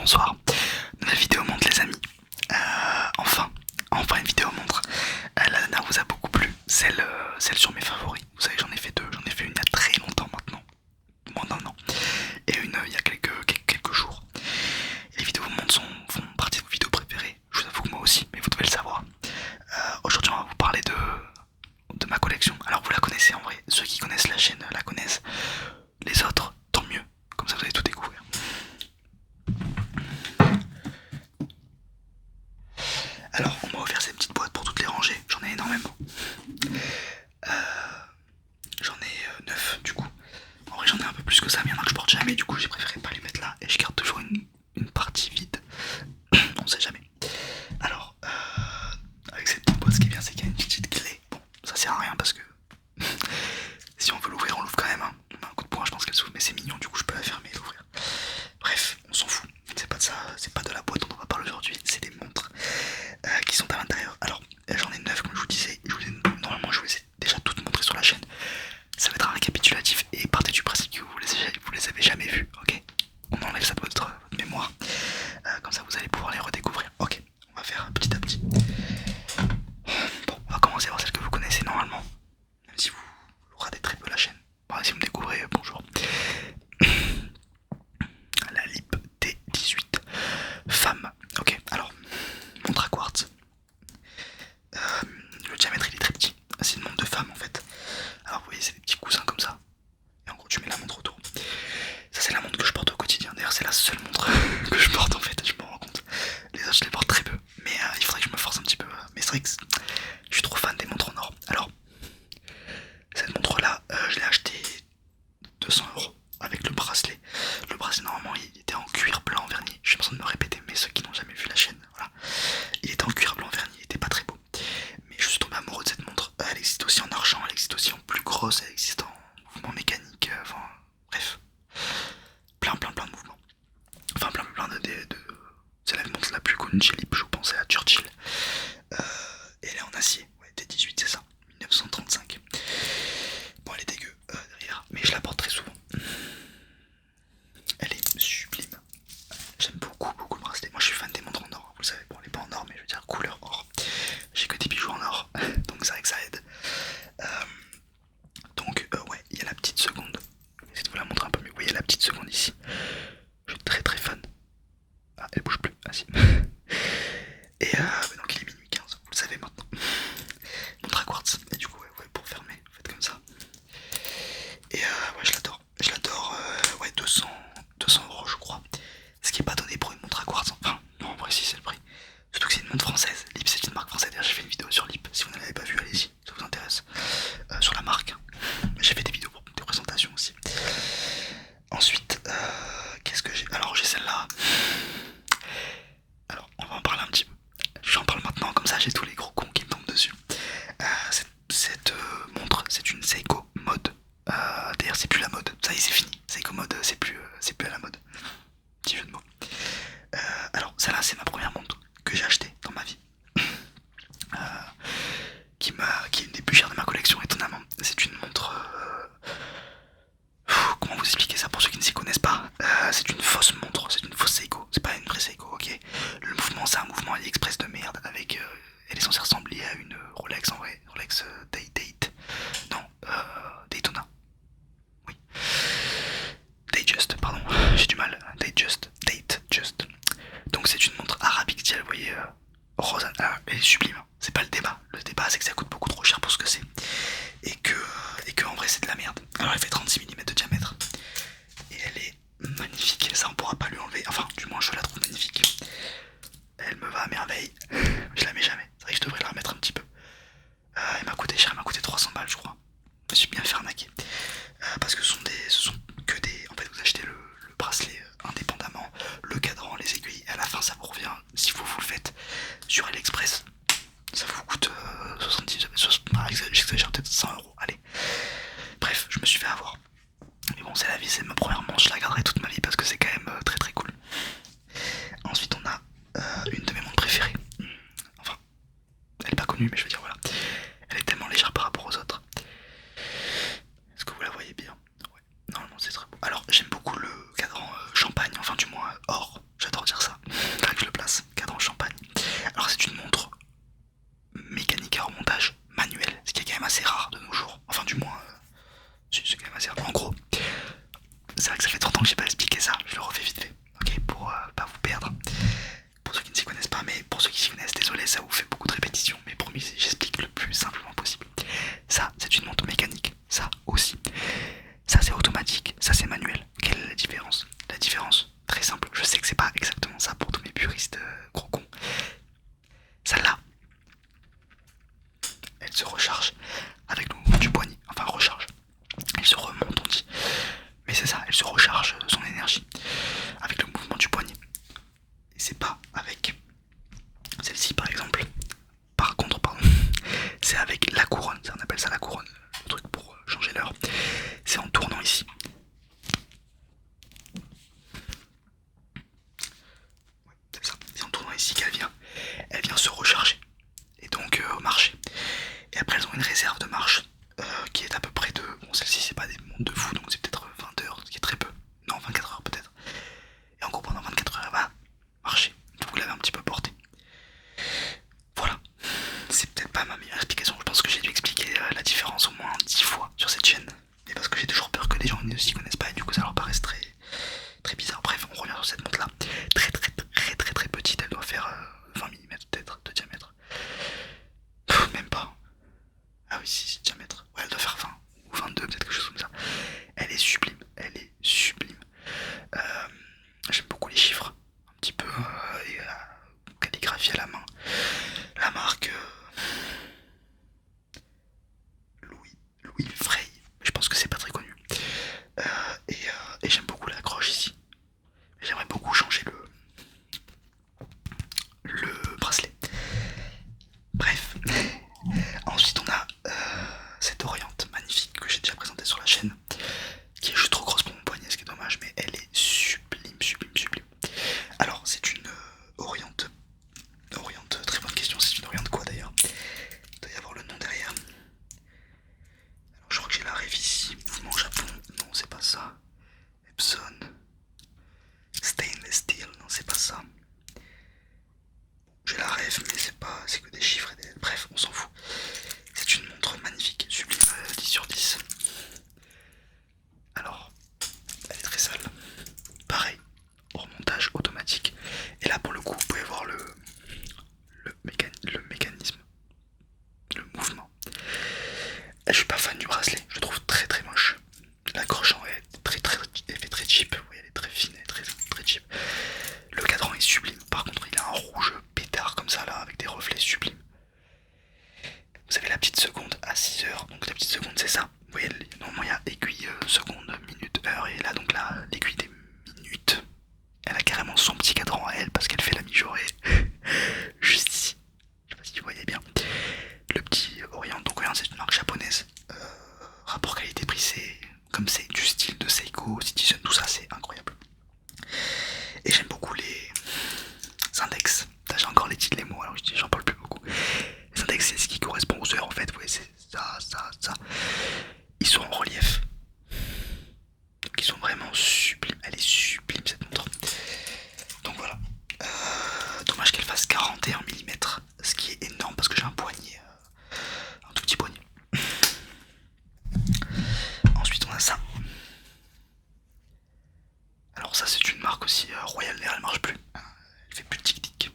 bonsoir. Nouvelle vidéo montre les amis. Enfin une vidéo montre. La dernière vous a beaucoup plu, celle sur mes favoris. Vous savez j'en ai fait deux, j'en ai fait une il y a très longtemps maintenant, moins d'un an, et une il y a quelques jours. Et les vidéos vous montrent font partie de vos vidéos préférées. Je vous avoue que moi aussi, mais vous devez le savoir. Aujourd'hui on va vous parler de ma collection. Alors vous la connaissez en vrai, ceux qui connaissent la chaîne la connaissent. Les autres, tant mieux, comme ça vous allez tout découvrir. Alors on m'a offert ces petites boîtes pour toutes les ranger, j'en ai énormément. J'en ai 9 du coup. En vrai j'en ai un peu plus que ça, mais il y en a que je porte jamais, du coup j'ai préféré pas les mettre là et je garde toujours une partie vide. On sait jamais. Alors avec cette petite boîte, ce qui est bien c'est qu'il y a une petite clé. Bon ça sert à rien parce que si on veut l'ouvrir on l'ouvre quand même, hein. On met un coup de poing, je pense qu'elle s'ouvre, mais c'est mignon, du coup je peux la fermer et l'ouvrir. Bref, on s'en fout, c'est pas de ça, c'est pas de la boîte dont on va parler aujourd'hui, c'est des montres qui sont à l'intérieur. Alors j'en ai 9 comme je vous disais, normalement je vous les ai déjà toutes montrées sur la chaîne. Ça va être un récapitulatif et partez du principe que vous les avez jamais vues, ok? On enlève ça de votre mémoire, comme ça vous allez pouvoir les redécouvrir. Ok, on va faire petit à petit. Bon, on va commencer par celle que vous connaissez normalement, même si vous regardez très peu la chaîne. Bon, si vous me découvrez, bonjour. La Lip T18 femme. Ok, alors montre à quartz. Le diamètre il est très petit. C'est une montre de femme en fait. Alors vous voyez c'est des petits coussins comme ça. Et en gros tu mets la montre autour. Ça c'est la montre que je porte au quotidien. D'ailleurs c'est la seule montre que je porte en fait. Je me rends compte. Les autres je les porte très peu. Mais il faudrait que je me force un petit peu. Mais c'est vrai que je suis trop fan des montres en or. Alors cette montre là je l'ai achetée 200 € avec le bracelet. Le bracelet normalement il était en cuir blanc verni. Je suis besoin de me répéter, mais ceux qui n'ont jamais vu la chaîne, voilà. Il était en cuir blanc verni, il était pas très beau. Mais je suis tombé amoureux de cette montre. Elle existe aussi en argent, elle existe aussi en plus grosse, elle existe en mouvement mécanique, enfin bref. Plein de mouvements. Enfin plein de. C'est la montre la plus connue de chez Lip, je pensais à Churchill. Et elle est en acier, ouais, T18 c'est ça, 1935. Bon elle est dégueu derrière, mais je la porte très souvent. Elle est sublime. J'aime beaucoup le bracelet. Moi je suis fan des montres en or, vous le savez. Bon elle est pas en or mais je veux dire couleur or. J'ai que des bijoux en or, donc c'est vrai que ça aide. Ouais, il y a la petite seconde. Je vais essayer de vous la montrer un peu mieux. Oui, il y a la petite seconde ici. Je suis très fan. Ah, elle bouge plus. Ah si. Et donc il est minuit 15, vous le savez maintenant. Montre à quartz. Et du coup, ouais, pour fermer, faites comme ça. Et ouais, je l'adore. Ouais, 200 € je crois. Ce qui est pas donné pour une montre à quartz. Enfin, non, en vrai, si c'est le prix. Surtout que c'est une montre française. Lip, c'est une marque française. D'ailleurs, j'ai fait une vidéo sur Lip. Si vous ne l'avez pas vue, allez-y, ça vous intéresse. Sur la marque. J'ai fait des vidéos pour des présentations aussi. Ensuite, qu'est-ce que j'ai? Alors, j'ai celle-là. Alors, on va en parler un petit peu. J'en parle maintenant, comme ça, j'ai tous les gros cons qui me tombent dessus. Cette montre, c'est une Seiko mode. D'ailleurs, c'est plus la mode. Ça y est, c'est fini. Seiko mode, c'est plus à la mode. Petit jeu de mots. Alors, celle-là, c'est ma première montre que j'ai achetée dans ma vie. Qui est une des plus chères de ma collection, étonnamment. C'est une montre. Comment vous expliquer ça pour ceux qui ne s'y connaissent pas? C'est une fausse montre, c'est une fausse Seiko. C'est pas une vraie Seiko, ok? Le mouvement, c'est un mouvement AliExpress de merde. Avec. Elle est censée ressembler à une Rolex en vrai. Rolex Date. Non, Daytona. Oui. Datejust, pardon. J'ai du mal. Datejust. Donc c'est une montre arabique dial, vous voyez. Rose. Elle est sublime. C'est pas le débat. Le débat, c'est que ça coûte beaucoup trop cher pour ce que c'est. Et que en vrai, c'est de la merde. Alors, elle fait 36 mm de diamètre. Et elle est magnifique. Ça, on pourra pas lui enlever. Enfin, du moins, je la trouve magnifique. Elle me va à merveille. Je la mets jamais. C'est vrai que je devrais la remettre un petit peu. Elle m'a coûté cher. Elle m'a coûté 300 balles, je crois. Je me suis bien fait arnaquer. Parce que ce sont que des. En fait, vous achetez le bracelet indépendamment, le cadran, les aiguilles. Et à la fin, ça vous revient. Si vous le faites sur AliExpress, ça vous coûte 70, j'exagère peut-être 100 €, allez. Bref, je me suis fait avoir. Mais bon, c'est la vie, c'est ma première manche, je la garderai toute ma vie parce que c'est quand même très cool. Ensuite, on a une de mes montres préférées. Enfin, elle est pas connue, mais je veux dire, voilà. Elle est tellement légère par rapport aux autres. Est-ce que vous la voyez bien? Ouais, normalement c'est très beau. Alors, j'aime beaucoup le cadran champagne, enfin du moins or, j'adore dire ça. c'est vrai que ça fait 30 ans que j'ai pas expliqué ça, je le refais vite fait, ok, pour pas vous perdre. Pour ceux qui ne s'y connaissent pas, mais pour ceux qui s'y connaissent, désolé, ça vous fait beaucoup de répétitions, mais promis, j'explique le plus simplement possible. Ça, c'est une montre mécanique, ça aussi. Ça, c'est automatique, ça, c'est manuel. Quelle est la différence? La différence, très simple, je sais que c'est pas exactement ça pour tous mes puristes gros cons. Celle-là, elle se recharge avec le mouvement du poignet, enfin recharge. Elle se remonte, on dit. Mais c'est ça, elle se recharge son énergie avec le mouvement du poignet. Et c'est pas avec celle-ci par exemple. Par contre, pardon, c'est avec la couronne, ça on appelle ça la couronne, le truc pour changer l'heure. C'est en tournant ici. Ouais, c'est ça, c'est en tournant ici elle vient se recharger et donc marcher. Et après elles ont une réserve de marche qui est à peu près de... Bon, celle-ci c'est pas des montres de fou, donc c'est peut-être 20 heures, ce qui est très peu. Non, 24 heures peut-être. Et en gros pendant 24 heures elle va marcher. Donc vous l'avez un petit peu porté. Voilà. C'est peut-être pas ma meilleure explication. Je pense que j'ai dû expliquer la différence au moins 10 fois sur cette chaîne. Et parce que j'ai toujours peur que les gens ne s'y connaissent pas et du coup ça leur paraisse très, très bizarre. Bref, on revient sur cette montre là. Très petite. Elle doit faire 20 mm peut-être de diamètre. Même pas. Ah oui, si, diamètre. Ouais, elle doit faire 20 ou 22, peut-être quelque chose comme ça. Elle est sublime. Elle est sublime. J'aime beaucoup les chiffres. Un petit peu et calligraphie à la main. La marque Louis Frey. Je pense que c'est pas très connu. Et j'aime beaucoup l'accroche ici. J'aimerais beaucoup changer le bracelet. Bref. Ensuite on a cette Oriente magnifique que j'ai déjà présentée sur la chaîne, qui est juste trop grosse pour mon poignet, ce qui est dommage, mais elle est sublime. Alors c'est une Oriente, très bonne question, c'est une Oriente quoi d'ailleurs? Il doit y avoir le nom derrière. Alors je crois que j'ai la rêve ici, mouvement Japon, non c'est pas ça. Epson, Stainless Steel, non c'est pas ça. J'ai la rêve mais c'est que des chiffres et des... Bref, on s'en fout. C'est une montre magnifique, sublime, 10 sur 10. Alors, elle est très sale. Pareil, remontage automatique. Et là pour le coup, vous pouvez voir le mécanisme, le mouvement. Je suis pas fan du bracelet, je le trouve très moche. L'accroche en est elle fait très cheap, oui, elle est très fine, elle est très cheap. Le cadran est sublime, par contre il a un rouge pétard comme ça là, avec des reflets sublimes. Vous avez la petite seconde à 6 heures, donc la petite seconde c'est ça. Vous voyez, normalement il y a aiguille, seconde, minute, heure, et là donc là, l'aiguille des minutes, elle a carrément son petit cadran à elle parce qu'elle fait la mi-journée. Juste ici, je sais pas si vous voyez bien. Le petit Orient, donc Orient c'est une marque japonaise. Rapport qualité-prix, c'est comme c'est du style de Seiko, Citizen, tout ça, c'est incroyable. Et j'aime beaucoup les index. Là j'ai encore les titres, les mots, alors j'en parle plus beaucoup. Les index c'est ce qui correspond aux heures en fait, ouais, c'est ça. Ils sont en relief. Donc ils sont vraiment sublimes, elle est sublime cette montre. Donc voilà. Dommage qu'elle fasse 41 mm, ce qui est énorme parce que j'ai un poignet, un tout petit poignet. Ensuite on a ça. Alors ça c'est une marque aussi, Royal Air, elle marche plus. Elle fait plus de tic-tic.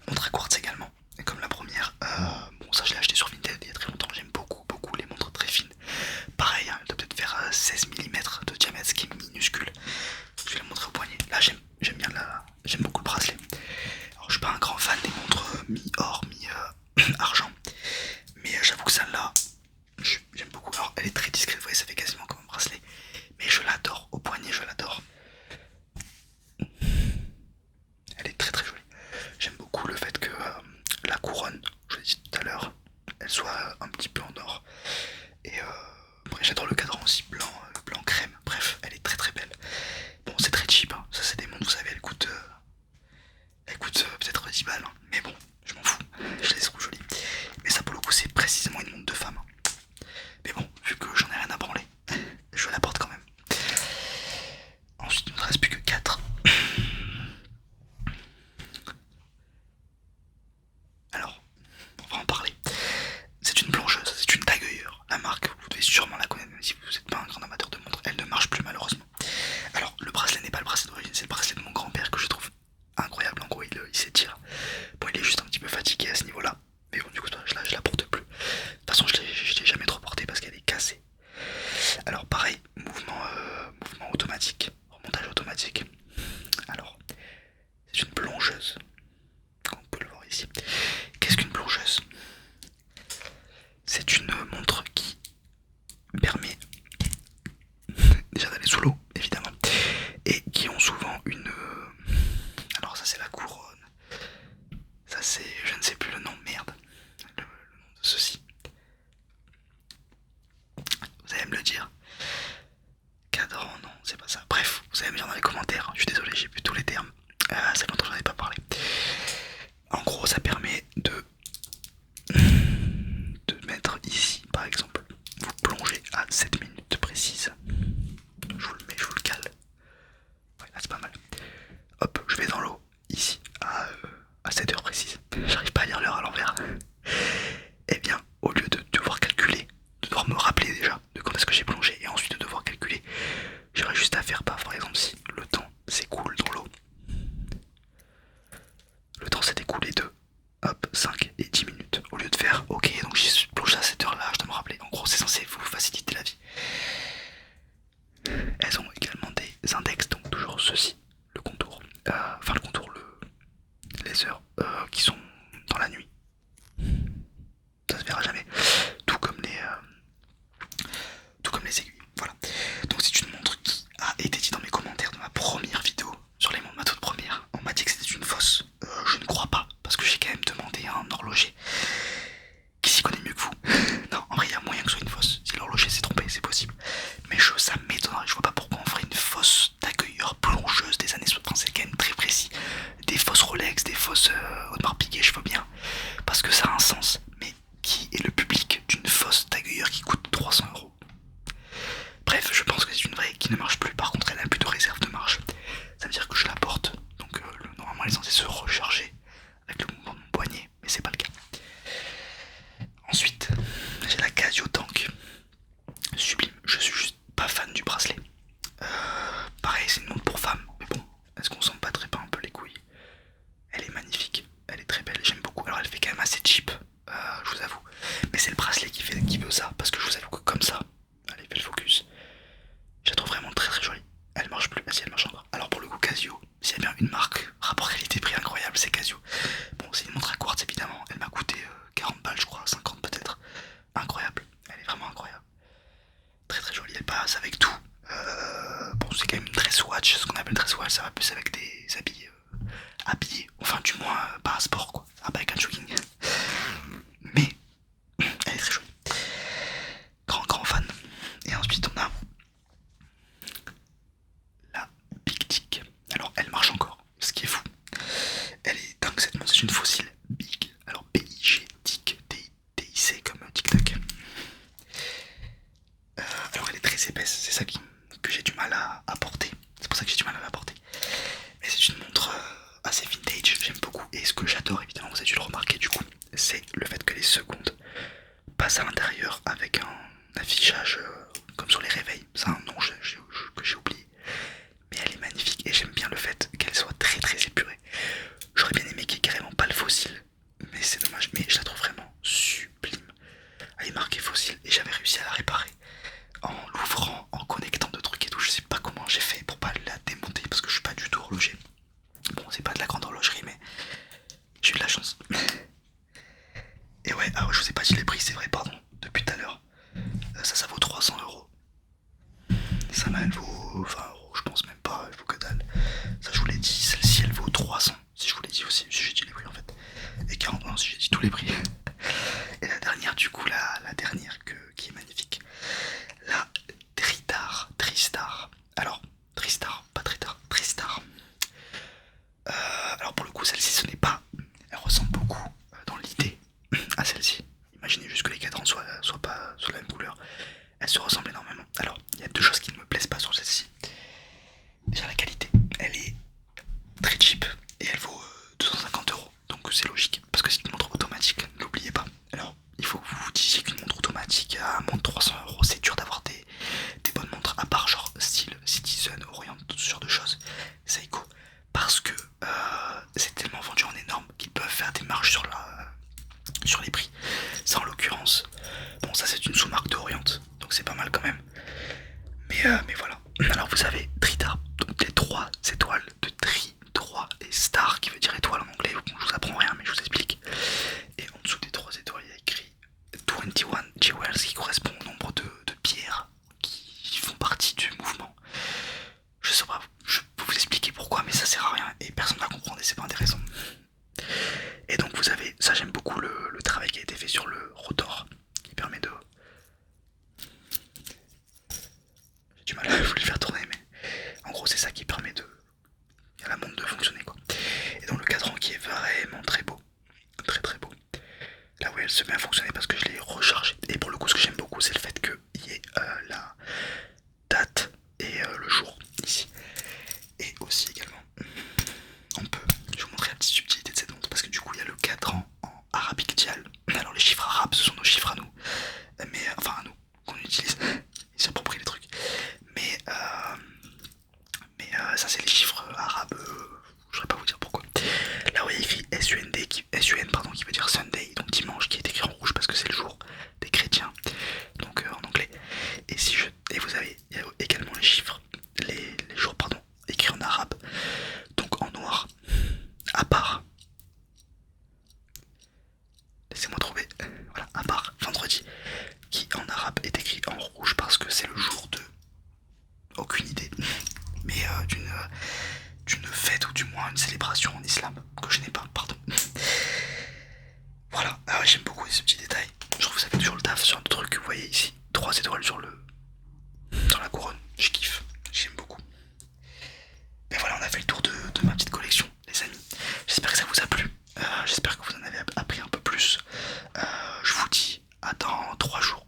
Montre à quartz également, et comme la première. Bon ça je l'ai acheté sur Vinted il y a très longtemps, j'aime beaucoup les montres très fines. Pareil, hein, elle doit peut-être faire 16 mm de diamètre, ce qui est minuscule. Je vais la montrer au poignet. Là j'aime bien j'aime beaucoup le bracelet. Alors je suis pas un grand fan des montres mi-or, mi-argent. Mais j'avoue que celle-là, j'aime beaucoup. Alors elle est très discrète, vous voyez, ça fait quasiment comme un bracelet. Mais je l'adore, au poignet je l'adore. Elle est très jolie. J'aime beaucoup le fait que la couronne, je l'ai dit tout à l'heure, elle soit un petit peu en or. Et après, j'adore le cadran aussi blanc crème. Bref, elle est très belle. Bon, c'est très cheap, hein. Ça c'est des montres, vous savez, elles coûtent peut-être 10 balles, hein. Mais bon, je m'en fous, je les trouve jolies. Mais ça pour le coup c'est précisément une montre de femme. Mais bon, vu que j'en ai rien à branler, je la porte quand même. Ensuite il ne reste plus que 4. Alors, on va en parler. C'est une plongeuse, c'est une Tag Heuer. La marque, vous devez sûrement la connaître, même si vous n'êtes pas un grand amateur de montres. Elle ne marche plus malheureusement. automatique. Alors, c'est une plongeuse, comme on peut le voir ici. Qu'est-ce qu'une plongeuse? C'est une montre qui permet déjà d'aller sous l'eau, évidemment, et qui ont souvent une... Alors ça c'est la couronne, ça c'est... je ne sais plus le nom, merde, le nom de ceci. Vous allez me le dire. Cadran, non, c'est pas ça. Bref, vous allez me dire dans les commentaires, je suis désolé, j'ai plus tous les termes. C'est longtemps que j'en ai pas parlé. En gros, ça permet de mettre ici, par exemple, vous plongez à 7 minutes précises. Je vous le mets, je vous le cale. Ouais, là c'est pas mal. Hop, je vais dans l'eau, ici, à 7 heures précises. J'arrive pas à lire l'heure à l'envers. Et bien, au lieu de devoir calculer, de devoir me rappeler déjà de quand est-ce que j'ai plongé et ensuite de devoir calculer, j'aurais juste à faire par exemple si le temps s'écoule dans l'eau. Le temps s'est écoulé de hop, 5 et 10 minutes. Au lieu de faire ok, donc j'ai plongé à cette heure là, je dois me rappeler. En gros, c'est censé vous faciliter la vie. Elles ont également des index, donc toujours ceci, le contour, enfin le contour, les heures qui sont dans la nuit. Ça se verra jamais. Tout comme les aiguilles. Voilà. Donc c'est une montre qui a été dit dans mes commentaires de ma première vidéo sur les montres, ma toute première. On m'a dit que c'était une fausse. Je ne crois pas, parce que j'ai quand même demandé à un horloger qui s'y connaît mieux que vous. Non, en vrai, il y a moyen que ce soit une fausse. Si l'horloger s'est trompé, c'est possible. Mais ça m'étonnerait. Je vois pas pourquoi on ferait une fausse d'accueilleur plongeuse des années 60. C'est quand même très précis. Des fausses Rolex, des fausses Audemars Piguet, je veux bien. Parce que ça a un sens. Mais qui est le public d'une fausse d'accueilleur qui coûte 300€? Bref, je pense que c'est une vraie qui ne marche plus. Par contre, elle a plus de réserve de marche. Ça veut dire que je la porte. Donc normalement, elle est censée se recharger avec le mouvement de mon poignet. Mais c'est pas le cas. Ensuite, j'ai la Casio Tank. Sublime. Je suis juste pas fan du bracelet. Pareil, c'est une montre pour femmes. Mais bon, est-ce qu'on s'en battrait pas un peu les couilles? Elle est magnifique. Elle est très belle. J'aime beaucoup. Alors, elle fait quand même assez cheap. Je vous avoue. Mais c'est le bracelet qui veut ça. Parce que je vous avoue que comme ça, allez, fais le focus. Je la trouve vraiment très très jolie. Elle marche plus. Si, elle marche encore. Alors, pour le coup, Casio, s'il y a bien une marque rapport qualité-prix incroyable, c'est Casio. Bon, c'est une montre à quartz évidemment. Elle m'a coûté 40 balles, je crois, 50 peut-être. Incroyable. Elle est vraiment incroyable. Très très jolie. Elle passe avec tout. Bon, c'est quand même une dress watch. Ce qu'on appelle dress watch, ça va plus avec des habits habillés. Enfin, du moins, pas un sport quoi. Ah, pas avec un jogging. Mais elle est très jolie. Grand fan. Et ensuite, on a la Big Tic. Alors, elle marche encore. Ce qui est fou. Elle est dingue cette montre. C'est une fossile Big. Alors, BIG, Tic, TIC comme TikTok. Alors, elle est très épaisse. C'est ça que j'ai du mal à porter. C'est pour ça que j'ai du mal à la porter. Mais c'est une montre assez vintage. J'aime beaucoup. Et ce que j'adore, évidemment, vous avez dû le remarquer du coup, c'est le fait que les secondes passent à l'intérieur avec un affichage comme sur les réveils. C'est un nom que j'ai oublié. Mais elle est magnifique et j'aime bien le fait qu'elle soit très très épurée. J'aurais bien aimé qu'il n'y ait carrément pas le fossile, mais c'est dommage. Mais je la trouve vraiment sublime. Elle est marquée fossile et j'avais réussi à la réparer en l'ouvrant, en connectant deux trucs et tout. Je sais pas comment j'ai fait pour pas la démonter parce que je suis pas du tout horloger. Bon, c'est pas de la grande horlogerie, mais j'ai eu de la chance. Et ouais, je vous ai pas dit les prix, c'est vrai, pardon, depuis tout à l'heure. Ça vaut 300€. Ça elle vaut 20€, je pense même pas, elle vaut que dalle. Ça, je vous l'ai dit, celle-ci elle vaut 300. Si je vous l'ai dit aussi, si j'ai dit les prix en fait. Et 40, si j'ai dit tous les prix. Et la dernière, du coup, la dernière qui est magnifique. La Tristar. Alors, Tristar, pas Tristar, Tristar. Alors pour le coup, celle-ci, ce n'est pas. Elle ressemble beaucoup dans l'idée à celle-ci. Imaginez juste que les cadrans soient pas sur la même couleur. Elles se ressemblent énormément. Alors, il y a deux choses qui ne me plaisent pas sur celle-ci. Déjà la qualité. Elle est très cheap et elle vaut 250€. Donc c'est logique. Parce que c'est une montre automatique, n'oubliez pas. Alors, il faut que vous vous disiez qu'une montre automatique à moins de 300€, c'est dur d'avoir des bonnes montres. À part genre style Citizen, Orient, ce genre de choses. Seiko. Parce que c'est tellement vendu en énorme qu'ils peuvent faire des marges sur les prix. Ça en l'occurrence, bon ça c'est une sous-marque d'Orient, donc c'est pas mal quand même. Mais voilà. Alors vous avez Tridar, donc les trois c'est pas intéressant. Et donc vous avez, ça j'aime beaucoup le travail qui a été fait sur le rotor, qui permet de... J'ai du mal à vous le faire tourner, mais en gros c'est ça qui permet de... à la montre de fonctionner quoi. Et donc le cadran qui est vraiment très beau, très très beau. Là où elle se met à fonctionner parce que je l'ai rechargé. Et pour le coup ce que j'aime beaucoup c'est le fait qu'il y ait la date et le jour ici. Et aussi également, on peut, je vais vous montrer la petite subtilité de cette montre parce que du coup il y a le cadran en arabique dial. Alors les chiffres arabes ce sont nos chiffres à nous, mais enfin à nous qu'on utilise, ils s'approprient les trucs. Mais, ça c'est les chiffres arabes, je saurais pas vous dire pourquoi. Là où il y a écrit SUN pardon, qui veut dire Sunday, donc dimanche, qui est écrit en rouge parce que c'est le jour des chrétiens, donc en anglais. Et si je, et vous avez, il y a également les chiffres, les jours pardon, écrits en arabe, donc en noir, à part. Laissez-moi trouver, voilà, à part vendredi, qui en arabe est écrit en rouge parce que c'est le jour de, aucune idée, mais d'une fête ou du moins une célébration en islam que je n'ai pas, pardon. Voilà, j'aime beaucoup ce petit détail. Je trouve que ça fait toujours le taf sur un truc que vous voyez ici. 3 étoiles sur la couronne, je kiffe, j'aime beaucoup. Mais voilà, on a fait le tour de ma petite collection, les amis. J'espère que ça vous a plu. J'espère que vous en avez appris un peu plus. Je vous dis à dans 3 jours